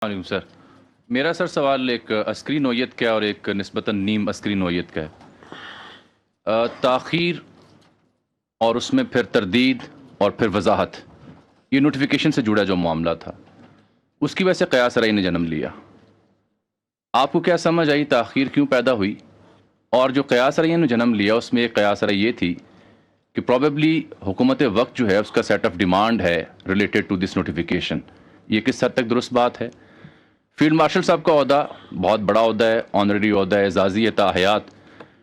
علیکم سر. میرا سر سوال ایک عسکری نوعیت کا ہے اور ایک نسبتاً نیم عسکری نوعیت کا ہے. تاخیر اور اس میں پھر تردید اور پھر وضاحت، یہ نوٹیفیکیشن سے جڑا جو معاملہ تھا اس کی وجہ سے قیاس رأی نے جنم لیا. آپ کو کیا سمجھ آئی تاخیر کیوں پیدا ہوئی؟ اور جو قیاس رأی نے جنم لیا اس میں ایک قیاس رأی یہ تھی کہ پروبیبلی حکومت وقت جو ہے اس کا سیٹ آف ڈیمانڈ ہے ریلیٹڈ ٹو دس نوٹیفیکیشن. یہ کس حد تک درست بات ہے؟ فیلڈ مارشل صاحب کا عہدہ بہت بڑا عہدہ ہے، آنریری عہدہ ہے، اعزازی ہے تا حیات.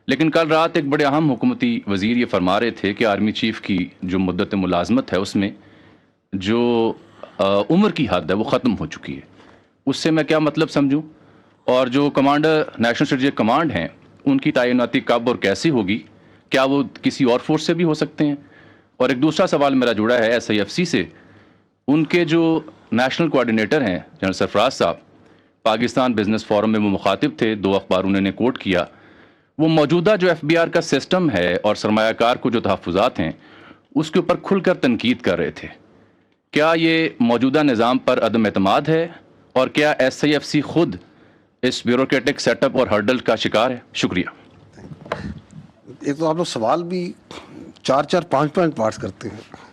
لیکن کل رات ایک بڑے اہم حکومتی وزیر یہ فرما رہے تھے کہ آرمی چیف کی جو مدت ملازمت ہے اس میں جو عمر کی حد ہے وہ ختم ہو چکی ہے. اس سے میں کیا مطلب سمجھوں؟ اور جو کمانڈر نیشنل اسٹریٹجک کمانڈ ہیں ان کی تعیناتی کب اور کیسی ہوگی؟ کیا وہ کسی اور فورس سے بھی ہو سکتے ہیں؟ اور ایک دوسرا سوال میرا جڑا ہے ایس آئی ایف سی سے. ان کے جو نیشنل کوآرڈینیٹر ہیں جنرل سرفراز صاحب، پاکستان بزنس فورم میں وہ مخاطب تھے، 2 اخبار انہوں نے کوٹ کیا. وہ موجودہ جو ایف بی آر کا سسٹم ہے اور سرمایہ کار کو جو تحفظات ہیں اس کے اوپر کھل کر تنقید کر رہے تھے. کیا یہ موجودہ نظام پر عدم اعتماد ہے؟ اور کیا ایس آئی ایف سی خود اس بیوروکریٹک سیٹ اپ اور ہرڈل کا شکار ہے؟ شکریہ. ایک تو آپ لوگ سوال بھی 4-5 پارٹس کرتے ہیں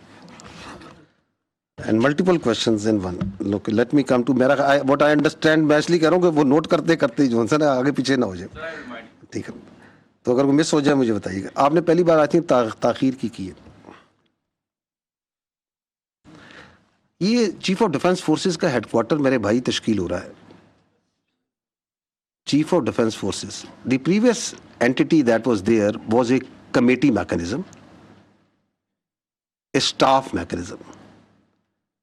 and multiple questions in one. Look, let me come to میرا what I understand. میں اس لیے کہہ رہا ہوں کہ وہ نوٹ کرتے کرتے جو ہے نا آگے پیچھے نہ ہو جائے. ٹھیک ہے، تو اگر وہ مس ہو جائے مجھے بتائیے گا. آپ نے پہلی بار آئی تھنک تاخیر کی ہے. یہ چیف آف ڈیفینس فورسز کا ہیڈ کوارٹر میرے بھائی تشکیل ہو رہا ہے. Chief of defence forces, the previous entity that was there was a committee mechanism, a staff mechanism.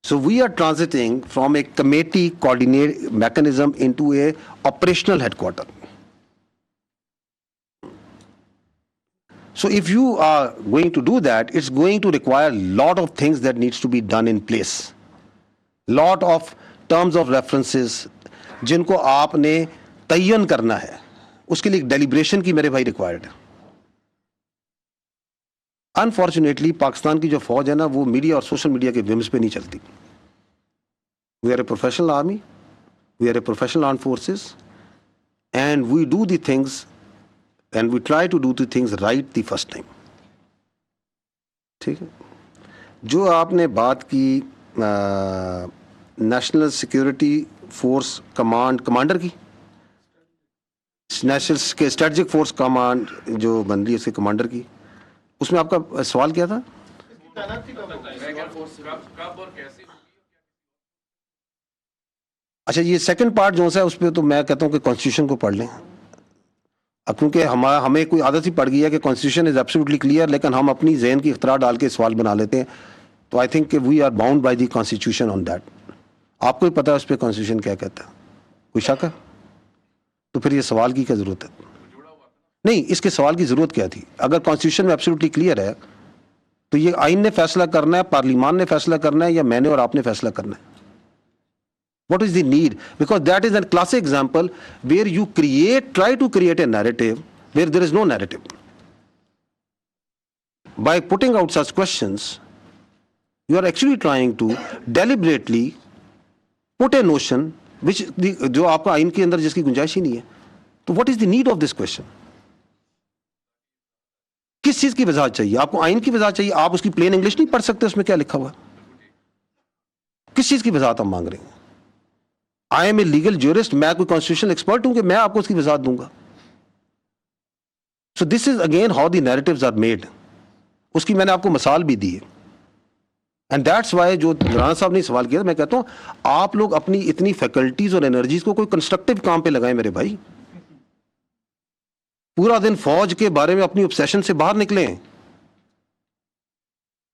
So we are transiting from a committee coordinate mechanism into a operational headquarter. So if you are going to do that, it's going to require a lot of things that needs to be done in place. Lot of terms of references جن کو آپ نے تعین کرنا ہے، اس کے لیے deliberation کی میرے بھائی ریکوائرڈ ہے. انفارچونیٹلی پاکستان کی جو فوج ہے نا وہ میڈیا اور سوشل میڈیا کے ومز پہ نہیں چلتی. We are a professional army, we are a professional armed forces, and we do the things and we try to do the things right the first time. ٹھیک ہے. جو آپ نے بات کی نیشنل سیکورٹی فورس کمانڈر کی، national strategic force command جو بن رہی ہے اس کے کمانڈر کی، اس میں آپ کا سوال کیا تھا؟ اچھا، یہ سیکنڈ پارٹ جو ہے اس پہ تو میں کہتا ہوں کہ کانسٹیٹیوشن کو پڑھ لیں. اب کیونکہ ہمیں کوئی عادت ہی پڑ گئی ہے کہ کانسٹیٹیوشن از ایبسلیوٹلی کلیئر، لیکن ہم اپنی ذہن کی اختراع ڈال کے سوال بنا لیتے ہیں. تو آئی تھنک کہ we are bound by the constitution on that. آپ کو ہی پتا ہے اس پہ کانسٹیٹیوشن کیا کہتا ہے؟ کوئی شک ہے؟ تو پھر یہ سوال کی کیا ضرورت ہے؟ نہیں، اس کے سوال کی ضرورت کیا تھی؟ اگر کانسٹیٹیوشن میں ایبسلیوٹلی کلیئر ہے تو یہ آئین نے فیصلہ کرنا ہے، پارلیمان نے فیصلہ کرنا ہے، یا میں نے اور آپ نے فیصلہ کرنا ہے؟ What is the need? Because that is a classic example where you try to create a narrative where there is no narrative. By putting out such questions, you are actually trying to deliberately put a notion which جو آپ کا آئین کے اندر جس کی گنجائش ہی نہیں ہے. تو what is the need of this question? کس چیز کی وضاحت چاہیے آپ کو؟ آئین کی وضاحت چاہیے. آپ اس کی پلین انگلش نہیں پڑھ سکتے، اس میں کیا لکھا ہوا ہے؟ کس چیز کی وضاحت ہم مانگ رہے ہیں؟ I am a legal jurist, میں کوئی کانسٹیٹیوشنل ایکسپرٹ ہوں کہ میں آپ کو اس کی وضاحت دوں گا؟ So this is again how the narratives are made. اس کی میں نے آپ کو مثال بھی دی ہے. اینڈ دیٹس وائی جو رانا صاحب نے سوال کیا، میں کہتا ہوں آپ لوگ اپنی اتنی فیکلٹیز اور انرجیز کو کوئی کنسٹرکٹیو کام پہ لگائیں میرے بھائی. پورا دن فوج کے بارے میں اپنی obsession سے باہر نکلیں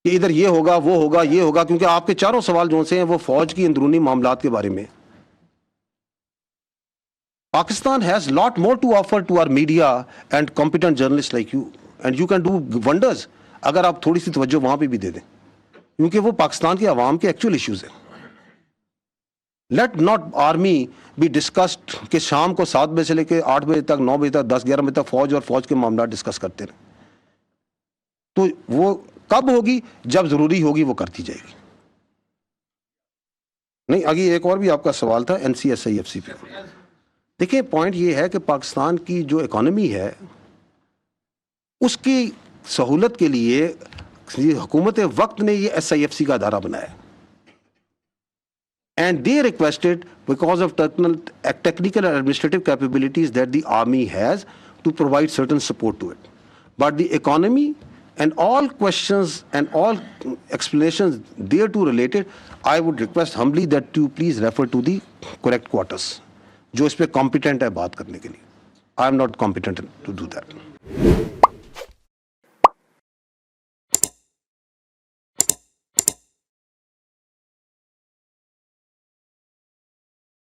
کہ ادھر یہ ہوگا وہ ہوگا یہ ہوگا، کیونکہ آپ کے چاروں سوال جو سے ہیں وہ فوج کی اندرونی معاملات کے بارے میں. Pakistan has lot more to offer to our media and competent journalists like you, and you can do wonders اگر آپ تھوڑی سی توجہ وہاں پہ بھی دے دیں، کیونکہ وہ پاکستان کے عوام کے ایکچوئل ایشوز ہیں. Let not army be discussed کہ شام کو 7 بجے سے لے کے 8 بجے تک، 9 بجے تک، 10-11 بجے تک فوج اور فوج کے معاملات ڈسکس کرتے رہیں. تو وہ کب ہوگی؟ جب ضروری ہوگی وہ کرتی جائے گی. نہیں آگے ایک اور بھی آپ کا سوال تھا NCSIFC پہ. دیکھیں پوائنٹ یہ ہے کہ پاکستان کی جو اکانومی ہے اس کی سہولت کے لیے حکومت وقت نے یہ SIFC کا ادارہ بنایا. And they requested, because of technical and administrative capabilities that the army has, to provide certain support to it. But the economy and all questions and all explanations thereto related, I would request humbly that you please refer to the correct quarters, جو اس پہ competent ہے بات کرنے کے لیے. I am not competent to do that.